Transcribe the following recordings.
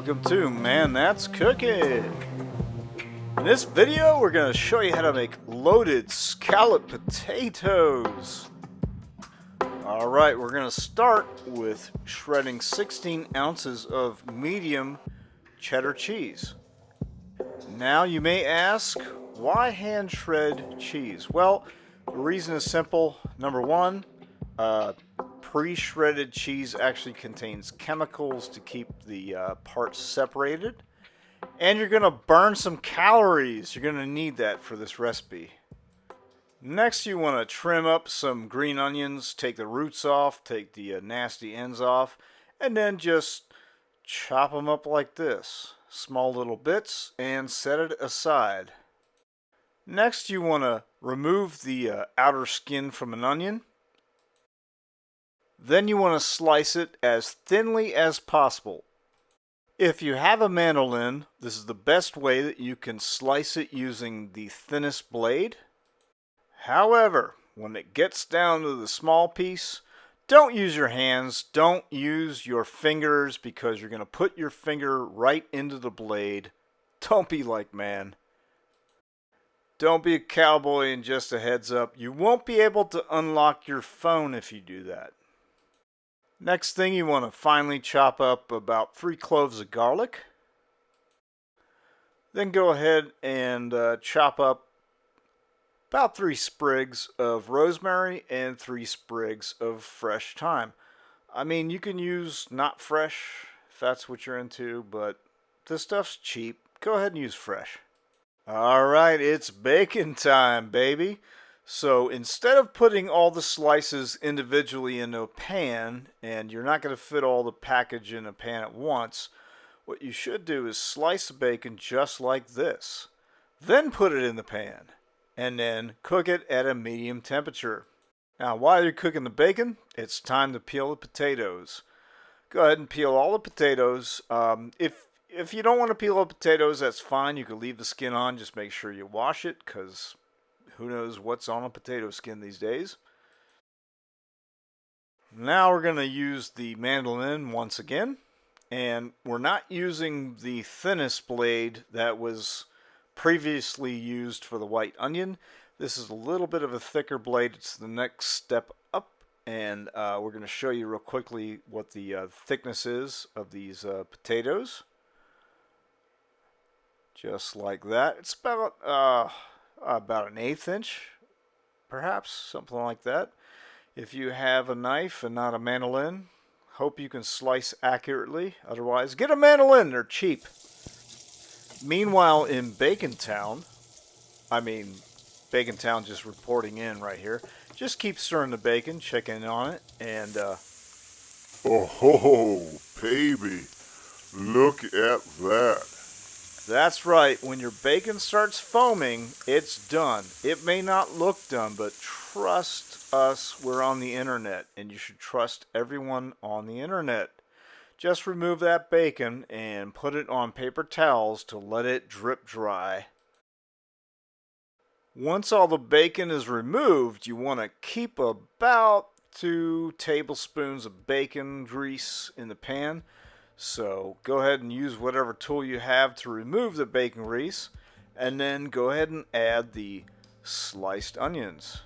welcome to Man That's Cooking. In this video, we're going to show you how to make loaded scalloped potatoes. Alright, we're going to start with shredding 16 ounces of medium cheddar cheese. Now you may ask, why hand shred cheese? Well, the reason is simple. Number one, pre-shredded cheese actually contains chemicals to keep the parts separated. And you're going to burn some calories. You're going to need that for this recipe. Next, you want to trim up some green onions, take the roots off, take the nasty ends off, and then just chop them up like this. Small little bits, and set it aside. Next, you want to remove the outer skin from an onion. Then you want to slice it as thinly as possible. If you have a mandolin, this is the best way that you can slice it using the thinnest blade. However, when it gets down to the small piece, don't use your hands, don't use your fingers, because you're going to put your finger right into the blade. Don't be like man. Don't be a cowboy, and just a heads up, you won't be able to unlock your phone if you do that. Next thing, you want to finely chop up about 3 cloves of garlic. Then go ahead and chop up about 3 sprigs of rosemary and 3 sprigs of fresh thyme. I mean, you can use not fresh if that's what you're into, but this stuff's cheap. Go ahead and use fresh. Alright, it's baking time, baby. So instead of putting all the slices individually into a pan, and you're not going to fit all the package in a pan at once, what you should do is slice the bacon just like this. Then put it in the pan, and then cook it at a medium temperature. Now while you're cooking the bacon, it's time to peel the potatoes. Go ahead and peel all the potatoes. If you don't want to peel the potatoes, that's fine. You can leave the skin on. Just make sure you wash it, because who knows what's on a potato skin these days. Now we're going to use the mandolin once again. And we're not using the thinnest blade that was previously used for the white onion. This is a little bit of a thicker blade. It's the next step up. And we're going to show you real quickly what the thickness is of these potatoes. Just like that. It's about an 1/8 inch, perhaps, something like that. If you have a knife and not a mandolin, hope you can slice accurately. Otherwise, get a mandolin, they're cheap. Meanwhile, in Bacon Town just reporting in right here, just keep stirring the bacon, check in on it, and oh, baby, look at that. That's right, when your bacon starts foaming, it's done. It may not look done, but trust us, we're on the internet, and you should trust everyone on the internet. Just remove that bacon and put it on paper towels to let it drip dry. Once all the bacon is removed, you want to keep about 2 tablespoons of bacon grease in the pan. So go ahead and use whatever tool you have to remove the bacon grease, and then go ahead and add the sliced onions.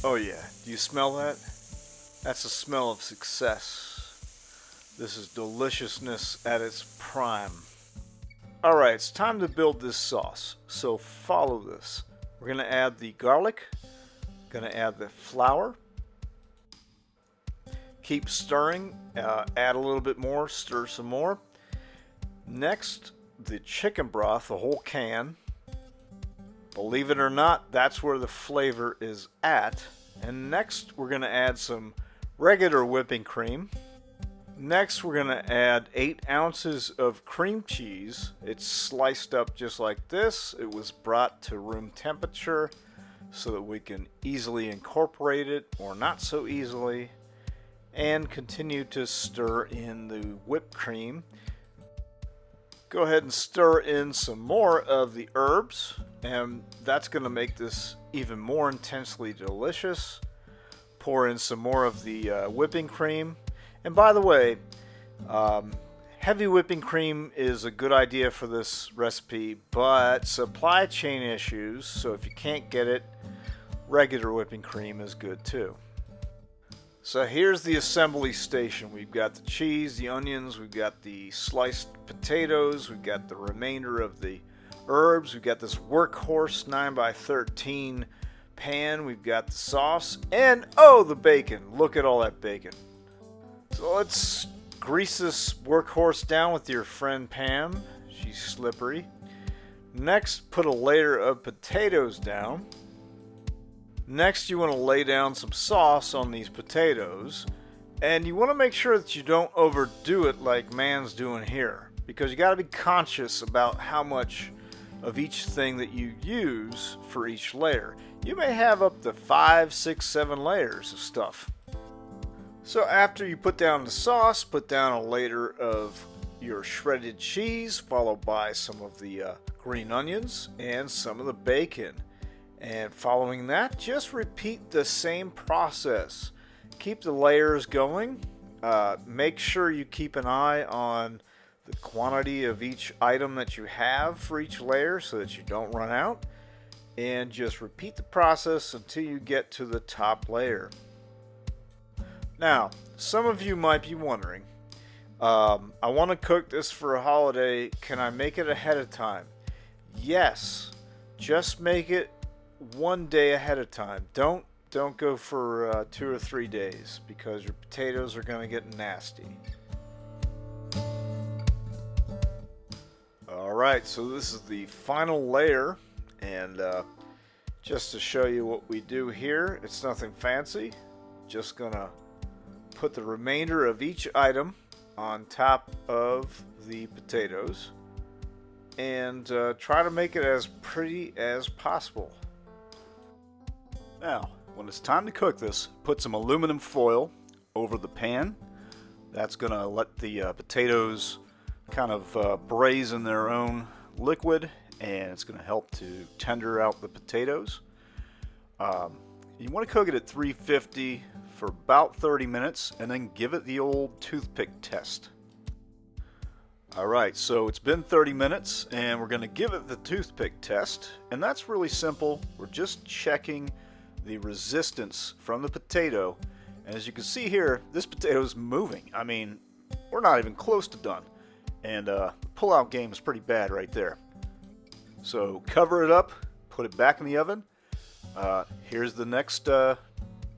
Oh yeah, do you smell that? That's the smell of success. This is deliciousness at its prime. Alright, it's time to build this sauce, so follow this. We're going to add the garlic, going to add the flour. Keep stirring, add a little bit more, stir some more. Next, the chicken broth, the whole can. Believe it or not, that's where the flavor is at. And next, we're going to add some regular whipping cream. Next, we're going to add 8 ounces of cream cheese. It's sliced up just like this. It was brought to room temperature so that we can easily incorporate it, or not so easily. And continue to stir in the whipped cream. Go ahead and stir in some more of the herbs, and that's going to make this even more intensely delicious. pour in some more of the whipping cream. And by the way, heavy whipping cream is a good idea for this recipe, but supply chain issues, so if you can't get it, regular whipping cream is good too. So here's the assembly station. We've got the cheese, the onions, we've got the sliced potatoes, we've got the remainder of the herbs, we've got this workhorse 9x13 pan, we've got the sauce, and oh, the bacon. Look at all that bacon. So let's grease this workhorse down with your friend Pam. She's slippery. Next, put a layer of potatoes down. Next, you want to lay down some sauce on these potatoes, and you want to make sure that you don't overdo it like Man's doing here, because you got to be conscious about how much of each thing that you use for each layer. You may have up to 5, 6, 7 layers of stuff. So after you put down the sauce, put down a layer of your shredded cheese, followed by some of the green onions and some of the bacon. And following that, just repeat the same process. Keep the layers going. Make sure you keep an eye on the quantity of each item that you have for each layer so that you don't run out. And just repeat the process until you get to the top layer. Now, some of you might be wondering, I want to cook this for a holiday. Can I make it ahead of time? Yes. Just make it one day ahead of time. Don't go for 2 or 3 days, because your potatoes are going to get nasty. Alright, so this is the final layer, and just to show you what we do here, it's nothing fancy. Just gonna put the remainder of each item on top of the potatoes and try to make it as pretty as possible. Now, when it's time to cook this, put some aluminum foil over the pan. That's going to let the potatoes kind of braise in their own liquid, and it's going to help to tender out the potatoes. You want to cook it at 350 for about 30 minutes, and then give it the old toothpick test. Alright, so it's been 30 minutes, and we're going to give it the toothpick test, and that's really simple. We're just checking the resistance from the potato, and as you can see here, this potato is moving. I mean, we're not even close to done, and the pull-out game is pretty bad right there. So cover it up, put it back in the oven. Here's the next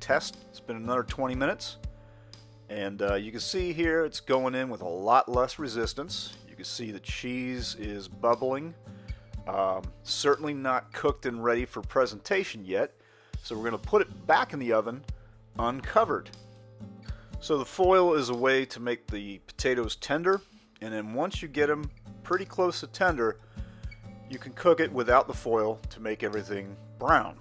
test. It's been another 20 minutes, and you can see here it's going in with a lot less resistance. You can see the cheese is bubbling. Certainly not cooked and ready for presentation yet. So we're going to put it back in the oven uncovered. So the foil is a way to make the potatoes tender, and then once you get them pretty close to tender, you can cook it without the foil to make everything brown.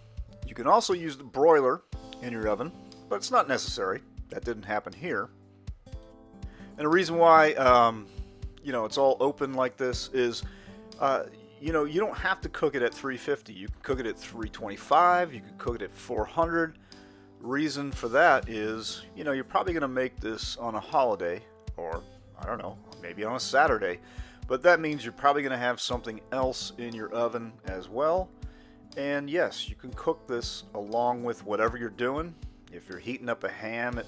You can also use the broiler in your oven, but it's not necessary. That didn't happen here. And the reason why it's all open like this is you don't have to cook it at 350. You can cook it at 325. You can cook it at 400. Reason for that is, you're probably going to make this on a holiday, or I don't know, maybe on a Saturday. But that means you're probably going to have something else in your oven as well. And yes, you can cook this along with whatever you're doing. If you're heating up a ham at,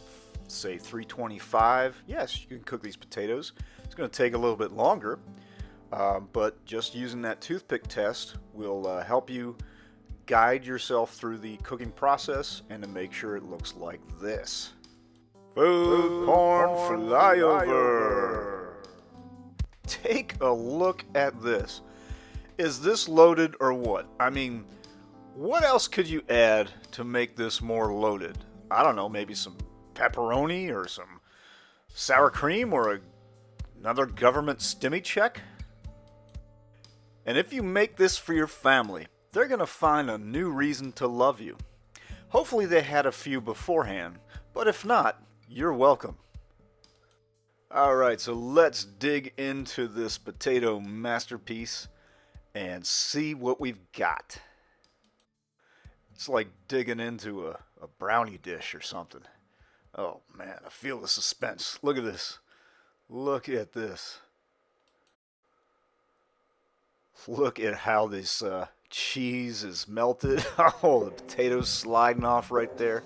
say, 325, yes, you can cook these potatoes. It's going to take a little bit longer. But just using that toothpick test will help you guide yourself through the cooking process and to make sure it looks like this. Food porn flyover. Take a look at this. Is this loaded or what? I mean, what else could you add to make this more loaded? I don't know, maybe some pepperoni or some sour cream or another government stimmy check? And if you make this for your family, they're going to find a new reason to love you. Hopefully they had a few beforehand, but if not, you're welcome. Alright, so let's dig into this potato masterpiece and see what we've got. It's like digging into a brownie dish or something. Oh man, I feel the suspense. Look at this. Look at this. Look at how this cheese is melted. Oh, the potatoes sliding off right there.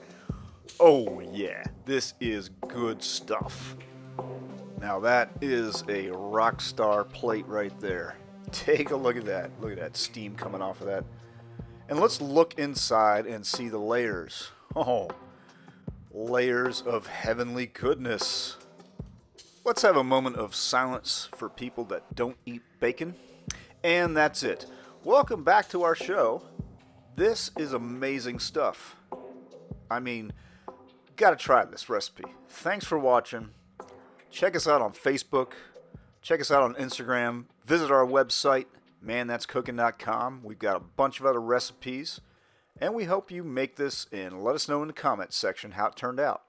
Oh yeah, this is good stuff. Now that is a rock star plate right there. Take a look at that. Look at that steam coming off of that. And let's look inside and see the layers. Oh, layers of heavenly goodness. Let's have a moment of silence for people that don't eat bacon. And that's it. Welcome back to our show. This is amazing stuff. I mean, gotta try this recipe. Thanks for watching. Check us out on Facebook. Check us out on Instagram. Visit our website, manthat'scooking.com. We've got a bunch of other recipes. And we hope you make this and let us know in the comments section how it turned out.